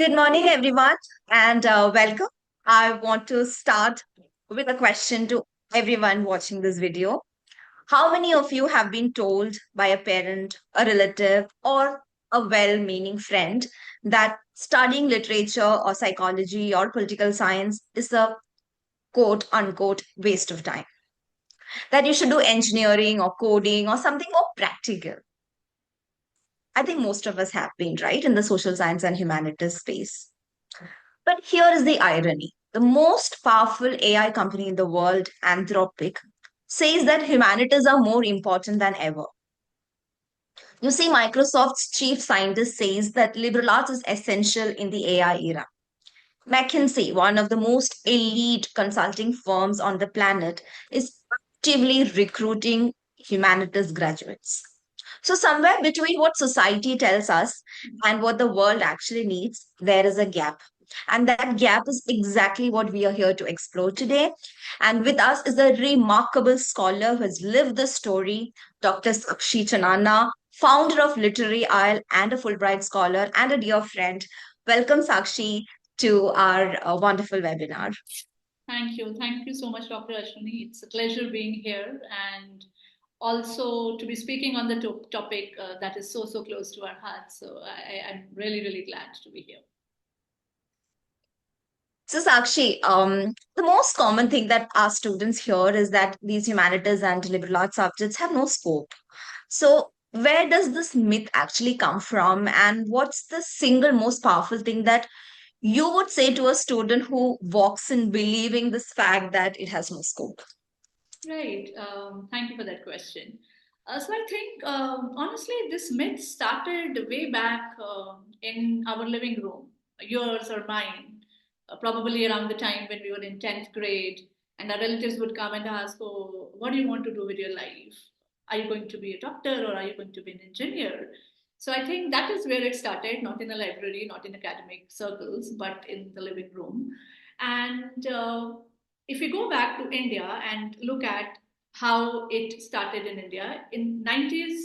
Good morning, everyone, and welcome. I want to start with a question to everyone watching this video. How many of you have been told by a parent, a relative, or a well meaning friend that studying literature or psychology or political science is a quote unquote waste of time? That you should do engineering or coding or something more practical? I think most of us have been, right, in the social science and humanities space. But here is the irony. The most powerful AI company in the world, Anthropic, says that humanities are more important than ever. You see, Microsoft's chief scientist says that liberal arts is essential in the AI era. McKinsey, one of the most elite consulting firms on the planet, is actively recruiting humanities graduates. So, somewhere between what society tells us and what the world actually needs, there is a gap. And that gap is exactly what we are here to explore today. And with us is a remarkable scholar who has lived the story, Dr. Sakshi Chanana, founder of Literary Isle and a Fulbright Scholar and a dear friend. Welcome, Sakshi, to our wonderful webinar. Thank you. Thank you so much, Dr. Ashwani. It's a pleasure being here and also to be speaking on the topic that is so close to our hearts. So I'm really glad to be here. So, Sakshi, the most common thing that our students hear is that these humanities and liberal arts subjects have no scope. So, where does this myth actually come from? And what's the single most powerful thing that you would say to a student who walks in believing this fact that it has no scope? Right. Thank you for that question. So I think, honestly, this myth started way back in our living room, yours or mine, probably around the time when we were in 10th grade, and our relatives would come and ask, "Oh, what do you want to do with your life? Are you going to be a doctor or are you going to be an engineer?" So I think that is where it started, not in a library, not in academic circles, but in the living room. And if you go back to India and look at how it started in India in 90s,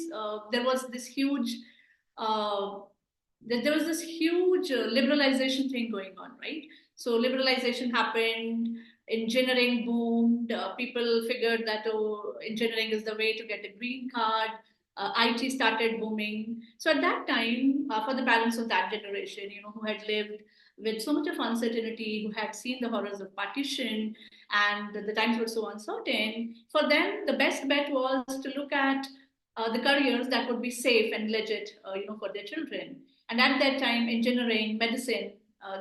there was this huge uh, there was this huge liberalization thing going on, right? So liberalization happened, engineering boomed, people figured that oh, engineering is the way to get a green card. IT started booming. So at that time, for the parents of that generation, who had lived with so much of uncertainty, who had seen the horrors of partition, and the times were so uncertain, for them the best bet was to look at the careers that would be safe and legit, for their children. And at that time, engineering, medicine,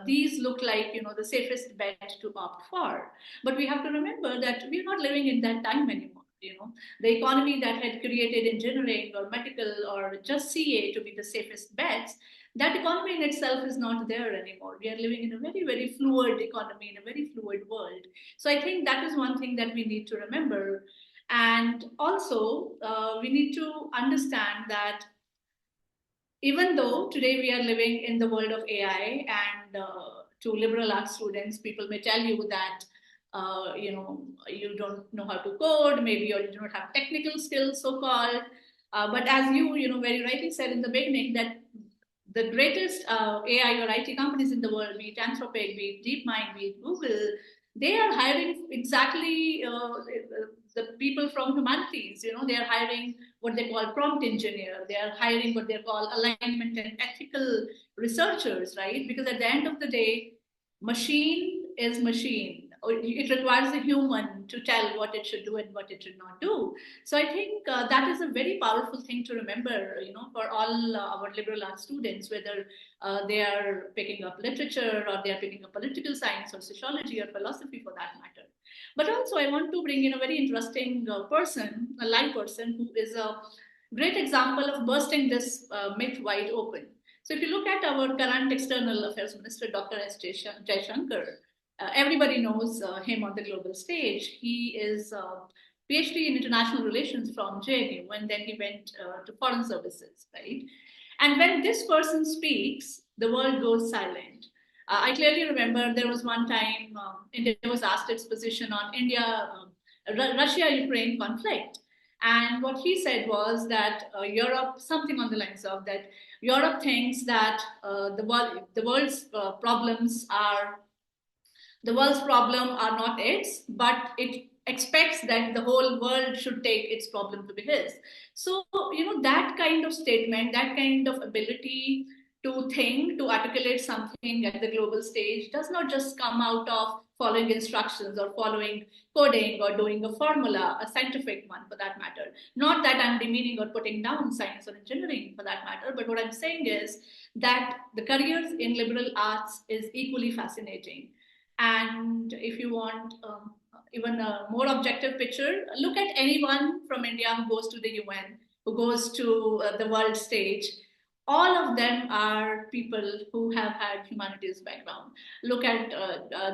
these look like the safest bet to opt for. But we have to remember that we're not living in that time anymore. The economy that had created engineering or medical or just CA to be the safest bets, that economy in itself is not there anymore. We are living in a very fluid economy, in a very fluid world. So I think that is one thing that we need to remember. And also, we need to understand that even though today we are living in the world of AI, and to liberal arts students, people may tell you that you don't know how to code, maybe, or you do not have technical skills, so called. But as you very rightly said in the beginning, that the greatest AI or IT companies in the world, be it Anthropic, be it DeepMind, be it Google, they are hiring exactly the people from humanities. They are hiring what they call prompt engineer. They are hiring what they call alignment and ethical researchers, right? Because at the end of the day, machine is machine. It requires a human to tell what it should do and what it should not do. So I think that is a very powerful thing to remember, for all our liberal arts students, whether they are picking up literature or they are picking up political science or sociology or philosophy for that matter. But also, I want to bring in a very interesting person, a live person who is a great example of bursting this myth wide open. So if you look at our current external affairs minister, Dr. S. Jaishankar, everybody knows him on the global stage. He is PhD in international relations from JNU, and then he went to foreign services, right? And when this person speaks, the world goes silent. I clearly remember there was one time India was asked its position on Russia Ukraine conflict. And what he said was that Europe, something on the lines of that, Europe thinks that the world's problem are not its, but it expects that the whole world should take its problem to be his. So, that kind of statement, that kind of ability to think, to articulate something at the global stage does not just come out of following instructions or following coding or doing a formula, a scientific one for that matter. Not that I'm demeaning or putting down science or engineering for that matter, but what I'm saying is that the careers in liberal arts is equally fascinating. And if you want even a more objective picture, look at anyone from India who goes to the UN, who goes to the world stage. All of them are people who have had humanities background. Look at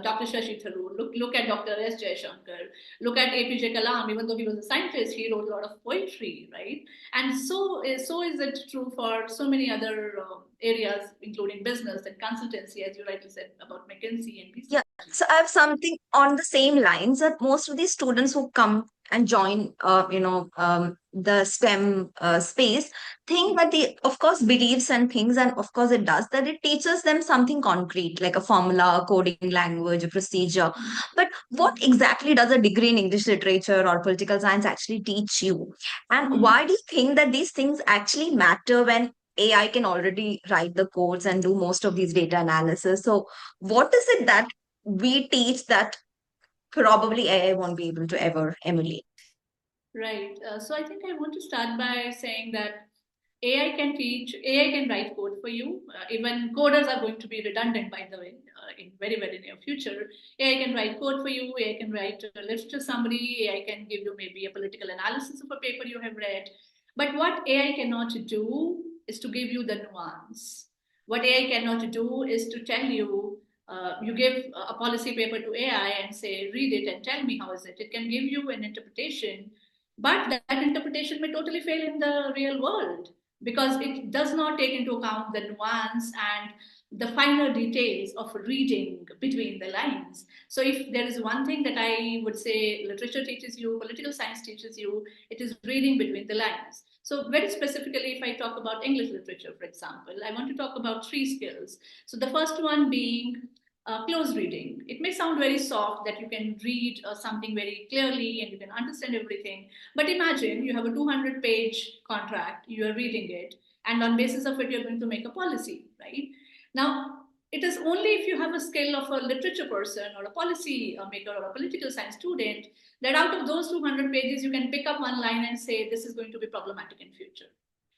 Dr. Shashi Tharoor, look at Dr. S. Jaishankar, look at APJ Kalam. Even though he was a scientist, he wrote a lot of poetry, right? And so is it true for so many other areas, including business and consultancy, as you rightly said about McKinsey and Yeah, BCG. so I have something on the same lines that most of these students who come and join, the STEM space think that they, of course, believes and things, and of course it does, that it teaches them something concrete, like a formula, a coding language, a procedure. But what exactly does a degree in English literature or political science actually teach you? And Hmm. why do you think that these things actually matter when AI can already write the codes and do most of these data analysis? So what is it that we teach that probably AI won't be able to ever emulate? Right. So I think I want to start by saying that AI can teach, AI can write code for you. Even coders are going to be redundant, by the way, in very, very near future. AI can write code for you. AI can write a literature summary. AI can give you maybe a political analysis of a paper you have read. But what AI cannot do is to give you the nuance. What AI cannot do is to tell you, you give a policy paper to AI and say, read it and tell me how is it. It can give you an interpretation, but that interpretation may totally fail in the real world because it does not take into account the nuance and the finer details of reading between the lines. So, if there is one thing that I would say literature teaches you, political science teaches you, it is reading between the lines. So, very specifically, if I talk about English literature, for example, I want to talk about three skills. So, the first one being close reading. It may sound very soft that you can read something very clearly and you can understand everything. But imagine you have a 200-page contract, you are reading it, and on basis of it, you're going to make a policy, right? Now, it is only if you have a skill of a literature person or a policy maker or a political science student that out of those 200 pages, you can pick up one line and say, this is going to be problematic in future.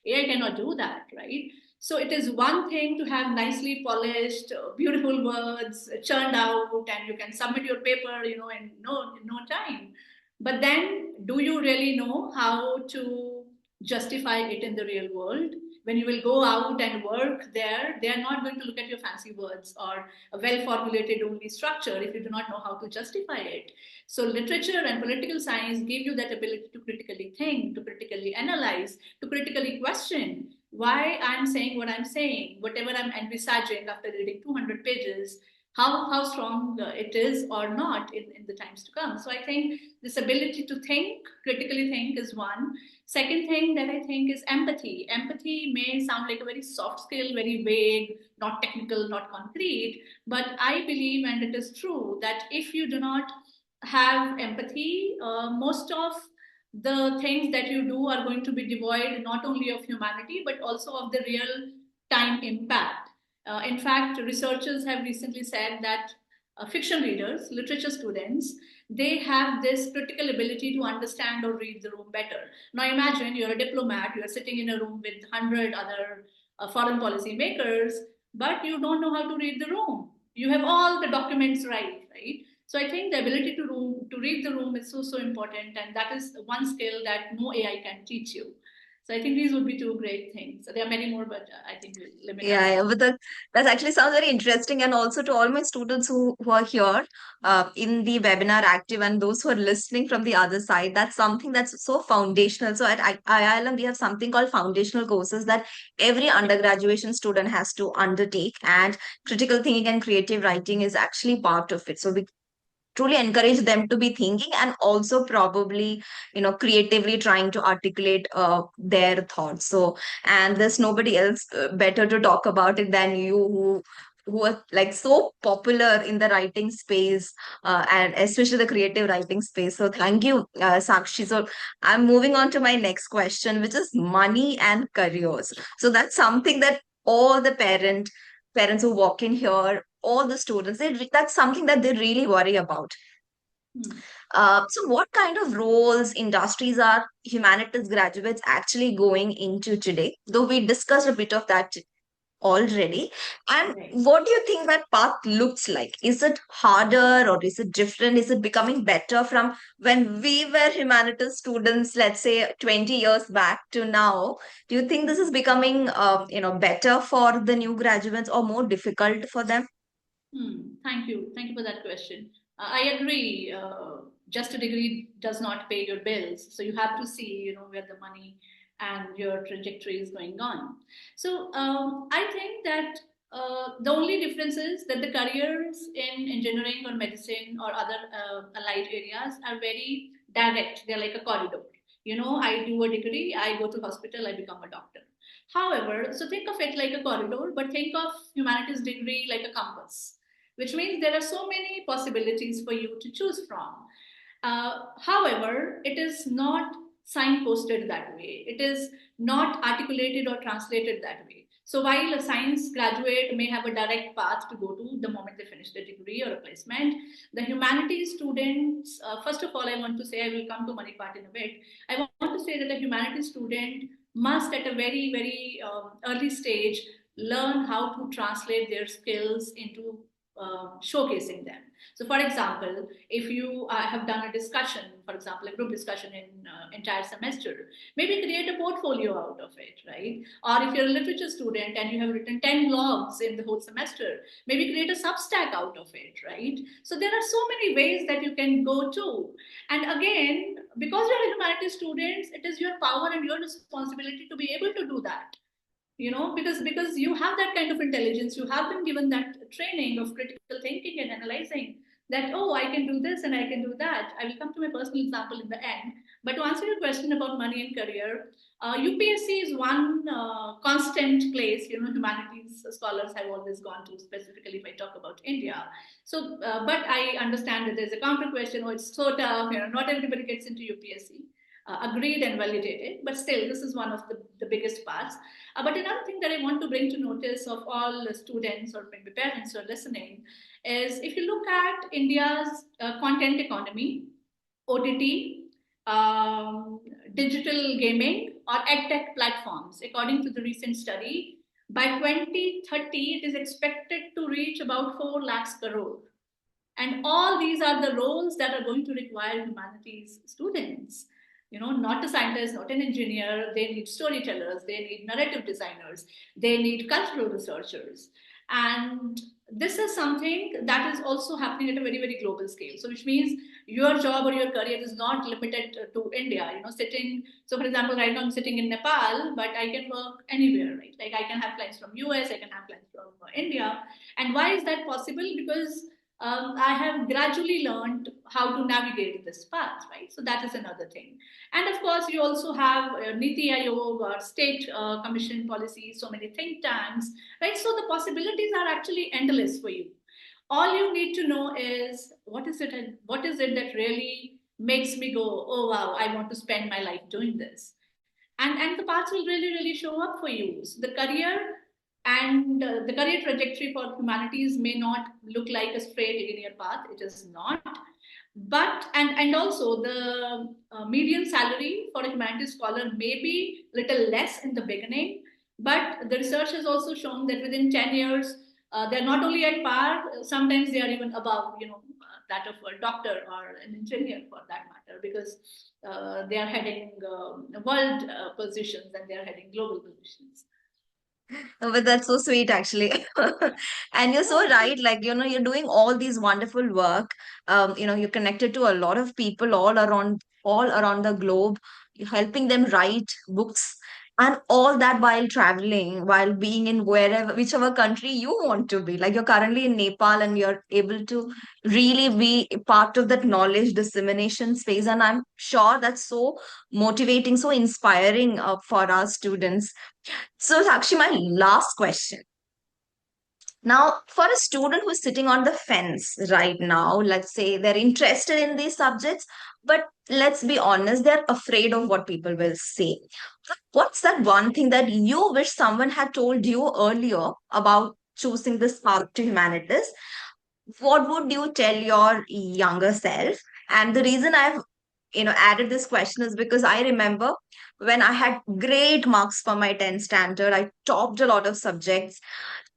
AI cannot do that, right? So it is one thing to have nicely polished, beautiful words churned out, and you can submit your paper, in no time. But then, do you really know how to justify it in the real world? When you will go out and work there, they are not going to look at your fancy words or a well formulated only structure if you do not know how to justify it. So, literature and political science give you that ability to critically think, to critically analyze, to critically question why I'm saying what I'm saying, whatever I'm envisaging after reading 200 pages, how strong it is or not in the times to come. So I think this ability to think, critically think, is one. Second thing that I think is empathy. Empathy may sound like a very soft skill, very vague, not technical, not concrete, but I believe, and it is true, that if you do not have empathy, most of the things that you do are going to be devoid not only of humanity but also of the real time impact. In fact, researchers have recently said that fiction readers, literature students, they have this critical ability to understand or read the room better. Now, imagine you're a diplomat, you're sitting in a room with 100 other foreign policy makers, but you don't know how to read the room. You have all the documents right? So I think the ability to read the room is so important, and that is one skill that no AI can teach you. So I think these would be two great things. So there are many more, but I think we'll limit Yeah, ourselves. yeah, but that actually sounds very interesting. And also to all my students who are here in the webinar active and those who are listening from the other side, that's something that's so foundational. So at IILM, we have something called foundational courses that every undergraduation student has to undertake. And critical thinking and creative writing is actually part of it. So truly encourage them to be thinking, and also probably, creatively trying to articulate their thoughts. So, and there's nobody else better to talk about it than you, who are like so popular in the writing space, and especially the creative writing space. So thank you, Sakshi. So I'm moving on to my next question, which is money and careers. So that's something that all the parents who walk in here, all the students, that's something that they really worry about. Hmm. So what kind of roles, industries are humanities graduates actually going into today? Though we discussed a bit of that already. And Right. what do you think that path looks like? Is it harder or is it different? Is it becoming better from when we were humanities students, let's say 20 years back to now? Do you think this is becoming, better for the new graduates or more difficult for them? Thank you. Thank you for that question. I agree. Just a degree does not pay your bills, so you have to see, where the money and your trajectory is going on. So I think that the only difference is that the careers in engineering or medicine or other allied areas are very direct. They're like a corridor. I do a degree, I go to hospital, I become a doctor. However, so think of it like a corridor, but think of humanities degree like a compass, which means there are so many possibilities for you to choose from. However, it is not signposted that way. It is not articulated or translated that way. So while a science graduate may have a direct path to go to the moment they finish the degree or a placement, the humanities students, first of all, I want to say, I will come to money part in a bit. I want to say that a humanities student must, at a very, very early stage, learn how to translate their skills into showcasing them. So, for example, if you have done a discussion, for example, a group discussion in entire semester, maybe create a portfolio out of it, right? Or if you're a literature student and you have written 10 blogs in the whole semester, maybe create a Substack out of it, right? So there are so many ways that you can go to. And again, because you're a humanities students, it is your power and your responsibility to be able to do that, because you have that kind of intelligence, you have been given that training of critical thinking and analyzing, that, oh, I can do this and I can do that. I will come to my personal example in the end. But to answer your question about money and career, UPSC is one constant place, humanities scholars have always gone to, specifically if I talk about India. So but I understand that there's a counter question, oh, it's so tough, not everybody gets into UPSC. Agreed and validated, but still, this is one of the biggest parts. But another thing that I want to bring to notice of all students or maybe parents who are listening is, if you look at India's content economy, OTT, digital gaming, or edtech platforms, according to the recent study, by 2030, it is expected to reach about 4 lakhs crore. And all these are the roles that are going to require humanities students. Not a scientist, not an engineer. They need storytellers, they need narrative designers, they need cultural researchers. And this is something that is also happening at a very, very global scale. So, which means your job or your career is not limited to India. Sitting. So, for example, right now I'm sitting in Nepal, but I can work anywhere, right? Like I can have clients from US, I can have clients from India. And why is that possible? Because I have gradually learned how to navigate this path, right? So that is another thing. And of course, you also have Niti Aayog or state commission policies, so many think tanks, right? So the possibilities are actually endless for you. All you need to know is, what is it that really makes me go, oh wow, I want to spend my life doing this. And the paths will really, really show up for you. So the career and the career trajectory for humanities may not look like a straight linear path. It is not. But and also the median salary for a humanities scholar may be little less in the beginning, but the research has also shown that within 10 years, they're not only at par, sometimes they are even above, that of a doctor or an engineer for that matter, because they are heading world positions and they are heading global positions. Oh, but that's so sweet, actually. And you're so right. Like, you're doing all these wonderful work. You're connected to a lot of people all around the globe. You're helping them write books. And all that while traveling, while being in wherever, whichever country you want to be. Like you're currently in Nepal and you're able to really be a part of that knowledge dissemination space. And I'm sure that's so motivating, so inspiring for our students. So, Sakshi, my last question. Now, for a student who's sitting on the fence right now, let's say they're interested in these subjects, but let's be honest, they're afraid of what people will say. What's that one thing that you wish someone had told you earlier about choosing this path to humanities? What would you tell your younger self? And the reason I've added this question is because I remember when I had great marks for my 10th standard, I topped a lot of subjects.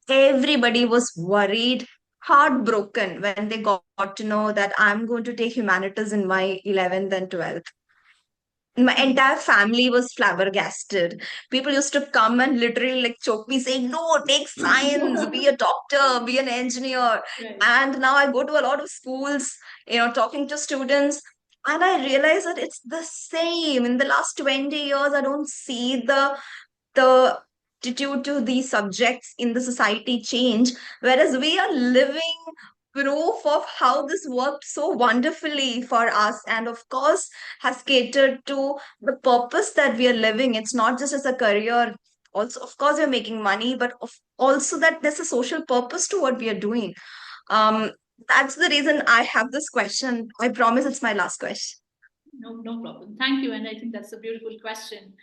Everybody was worried, heartbroken when they got to know that I'm going to take humanities in my 11th and 12th. My entire family was flabbergasted. People used to come and literally like choke me, saying, "No, take science, be a doctor, be an engineer." Right. And now I go to a lot of schools, talking to students, and I realize that it's the same. In the last 20 years, I don't see the attitude to these subjects in the society change, whereas we are living proof of how this worked so wonderfully for us, and of course has catered to the purpose that we are living. It's not just as a career. Also, of course, we're making money, but also that there's a social purpose to what we are doing. um that's the reason I have this question. I promise it's my last question. No, no problem. Thank you. And I think that's a beautiful question.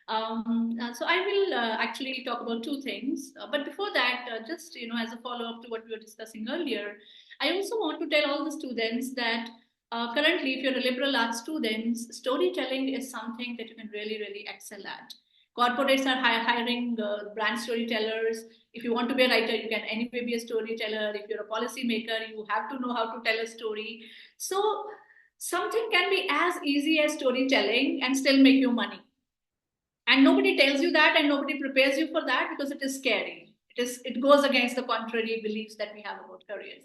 So I will actually talk about two things. But before that, just as a follow-up to what we were discussing earlier, I also want to tell all the students that currently, if you're a liberal arts student, storytelling is something that you can really, really excel at. Corporates are hiring brand storytellers. If you want to be a writer, you can anyway be a storyteller. If you're a policy maker, you have to know how to tell a story. So something can be as easy as storytelling and still make you money, and nobody tells you that and nobody prepares you for that because it is scary. It goes against the contrary beliefs that we have about careers.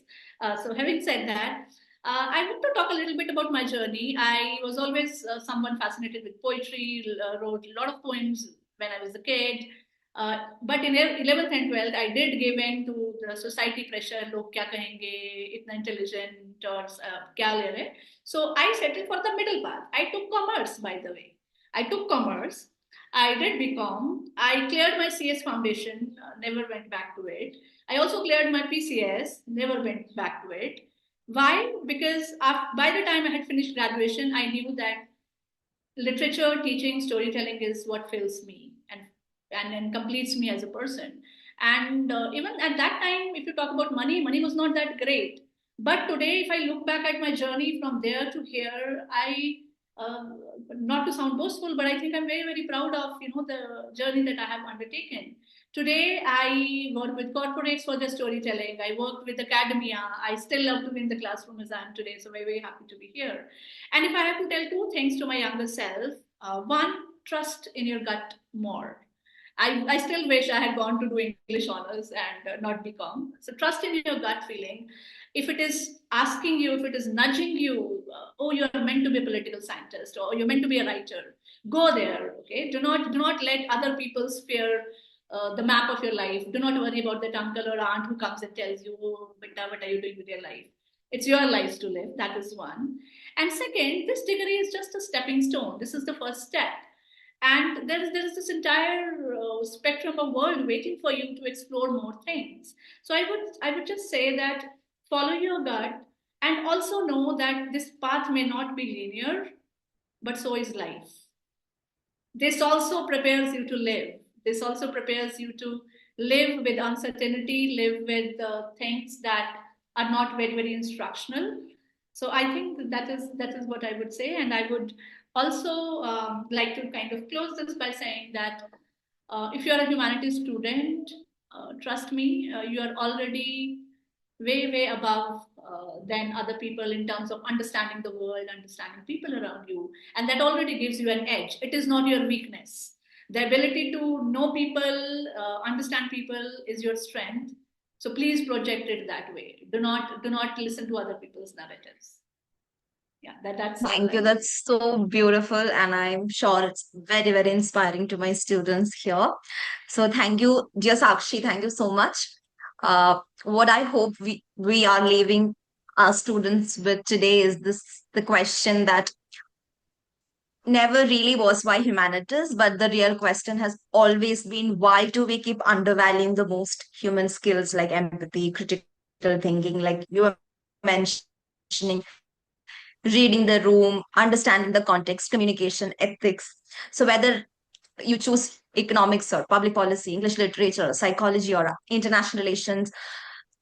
So having said that, I want to talk a little bit about my journey. I was always someone fascinated with poetry, wrote a lot of poems when I was a kid. But in 11th and 12th, I did give in to the society pressure. Log kya kahenge, itna intelligent or kya le rahe. So I settled for the middle path. I took commerce, by the way. I took commerce. I did BCom. I cleared my CS foundation, never went back to it. I also cleared my PCS, never went back to it. Why? Because by the time I had finished graduation, I knew that literature, teaching, storytelling is what fills me and completes me as a person. And even at that time, if you talk about money, money was not that great. But today, if I look back at my journey from there to here, I uh, not to sound boastful, but I think I'm very, very proud of the journey that I have undertaken. Today, I work with corporates for their storytelling. I work with academia. I still love to be in the classroom as I am today. So very, very happy to be here. And if I have to tell two things to my younger self, one, trust in your gut more. I still wish I had gone to do English honors and not become. So trust in your gut feeling. If it is asking you, if it is nudging you, oh, you're meant to be a political scientist or you're meant to be a writer, go there. Okay, do not let other people's fear the map of your life. Do not worry about that uncle or aunt who comes and tells you, oh, beta, what are you doing with your life? It's your life to live. That is one. And second, this degree is just a stepping stone. This is the first step. And there is this entire spectrum of world waiting for you to explore more things. So I would just say that follow your gut and also know that this path may not be linear, but so is life. This also prepares you to live. This also prepares you to live with uncertainty, live with things that are not very, very instructional. So I think that is what I would say, and I would also like to kind of close this by saying that if you are a humanities student, trust me, you are already way, way above than other people in terms of understanding the world, understanding people around you. And that already gives you an edge. It is not your weakness. The ability to know people, understand people is your strength. So please project it that way. Do not listen to other people's narratives. Yeah, that's our Thank you. value. That's so beautiful. And I'm sure it's very, very inspiring to my students here. So thank you, dear Sakshi. Thank you so much. What I hope we are leaving our students with today is this the question that never really was why humanities, but the real question has always been why do we keep undervaluing the most human skills like empathy, critical thinking, like you were mentioning, reading the room, understanding the context, communication, ethics. So whether you choose economics or public policy, English literature, psychology, or international relations,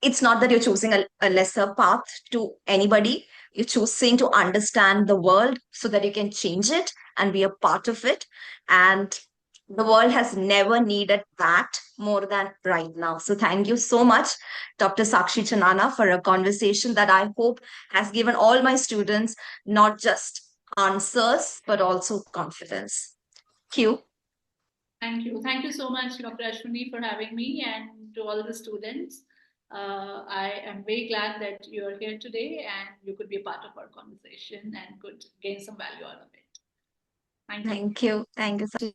it's not that you're choosing a lesser path to anybody. You're choosing to understand the world so that you can change it and be a part of it. And the world has never needed that more than right now. So thank you so much, Dr. Sakshi Chanana, for a conversation that I hope has given all my students not just answers, but also confidence. Thank you. Thank you. Thank you so much, Dr. Ashwini, for having me, and to all the students. I am very glad that you are here today and you could be a part of our conversation and could gain some value out of it. Thank you. Thank you. Thank you, Sakshi.